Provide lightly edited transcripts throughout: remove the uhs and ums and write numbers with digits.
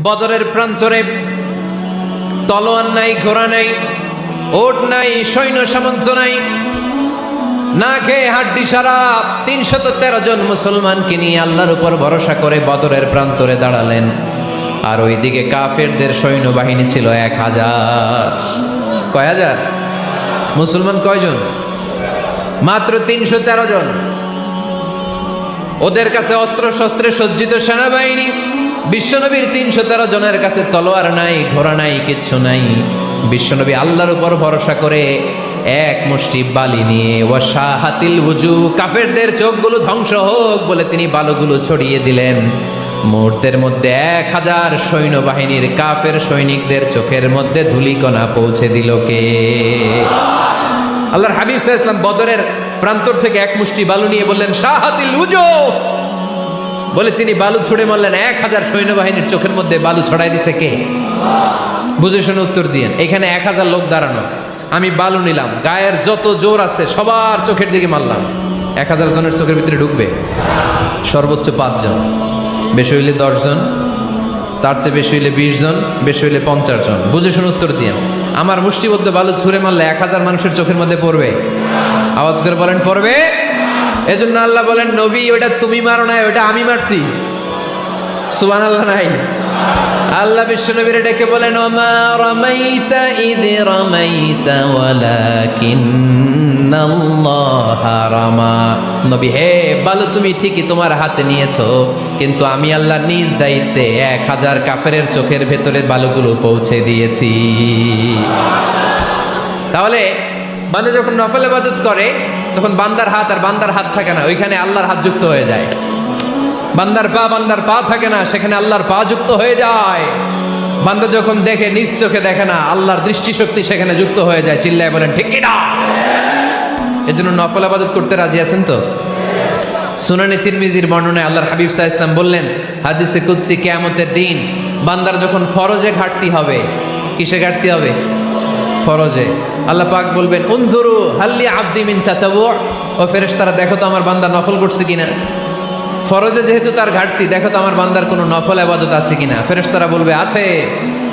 বদরের প্রান্তরে তলোয়ার নাই, ঘোড়া নাই, ওট নাই, সৈন্য সামন্ত নাই, না খেয়ে হাড্ডি সারা 313 জন মুসলমানকে নিয়ে আল্লাহর উপর ভরসা করে বদরের প্রান্তরে দাঁড়ালেন। আর ওইদিকে কাফেরদের সৈন্যবাহিনী ছিল 1000। কয় হাজার? মুসলমান কয়জন? মাত্র 313 জন। ওদের কাছে অস্ত্র শস্ত্রে সজ্জিত সেনাবাহিনী। বিশ্বনবীর 313 জনের কাছে তলোয়ার নাই, ঘোড়া নাই, কিচ্ছু নাই। বিশ্বনবী আল্লাহর উপর ভরসা করে এক মুষ্টি বালি নিয়ে ওয়াশাহাতিল ওযু, কাফেরদের চোখগুলো ধ্বংস হোক বলে তিনি বালুগুলো ছড়িয়ে দিলেন। মুহূর্তের মধ্যে 1000 সৈন্যবাহিনীর কাফের সৈনিকদের চোখের মধ্যে ধূলিকণা পৌঁছে দিল কে? আল্লাহর হাবিব সাল্লাল্লাহু আলাইহি ওয়াসাল্লাম বদরের প্রান্তর থেকে এক মুষ্টি বালু নিয়ে বললেন শাহাতিল ওযু বলে তিনি বালু ছুড়ে মারলেন। 1000 সৈন্যবাহিনীর চোখের মধ্যে বালু ছড়াই দিছে কে? বুঝে শুনে উত্তর দিয়েন। এখানে 1000 লোক দাঁড়ানো, আমি বালু নিলাম, গায়ের যত জোর আছে সবার চোখের দিকে মারলাম। 1000 জনের চোখের ভিতরে ঢুকবে? সর্বোচ্চ 5 জন, বেশি হইলে 10 জন, তার চেয়ে বেশি হইলে 20 জন, বেশি হইলে 50 জন। বুঝে শুনে উত্তর দিয়েন। আমার মুষ্টিবদ্ধ বালু ছুঁড়ে মারলে 1000 মানুষের চোখের মধ্যে পড়বে? আওয়াজ করে বলেন পড়বে। এজন্য আল্লাহ বলেন নবী ওটা তুমি মারো নাই, ওটা আমি মারছি। সুবহানাল্লাহ নাই? আল্লাহ বিশ্ব নবীরে ডেকে বলেন ওমা রামাইতা ইয রামাইতা ওয়ালাকিন্নাল্লাহা রামা। নবী হে, বালু তুমি ঠিকই তোমার হাতে নিয়েছো, কিন্তু আমি আল্লাহ নিজ দায়িত্বে 1000 কাফেরের চোখের ভেতরে বালুগুলো পৌঁছে দিয়েছি। তাহলে বান্দা যখন নফল ইবাদত করে তখন বান্দার হাত আর বান্দার হাত থাকে না, ওইখানে আল্লাহর হাত যুক্ত হয়ে যায়। বান্দার পা থাকে না, সেখানে আল্লাহর পা যুক্ত হয়ে যায়। বান্দা যখন দেখে নিজ চোখে দেখে না, আল্লাহর দৃষ্টিশক্তি সেখানে যুক্ত হয়ে যায়। চিল্লায় বলেন ঠিক কি না? এজন্য নফল ইবাদত করতে রাজি আছেন তো? সুনানে তিরমিজির বর্ণনায় আল্লাহর হাবিব সাল্লাল্লাহু আলাইহি ওয়াসাল্লাম বললেন হাদিসে কুদসি কিয়ামতের দিন বান্দার যখন ফরজে ঘাটতি হবে, কিসে ঘাটতি হবে? ফরজে। আল্লাহ পাক বলবেন উনজুরু হাল্লি আবদি মিন তাতাওয়ু, ও ফেরেশতারা দেখো তো আমার বান্দা নফল করছে কিনা। ফরজে যেহেতু তার ঘাটতি, দেখো তো আমার বান্দার কোনো নফল ইবাদত আছে কিনা। ফেরেশতারা বলবে আছে।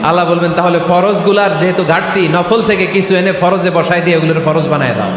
আল্লাহ বলবেন তাহলে ফরজগুলার যেহেতু ঘাটতি, নফল থেকে কিছু এনে ফরজে বসাই দিয়ে ওগুলোর ফরজ বানায় দাও।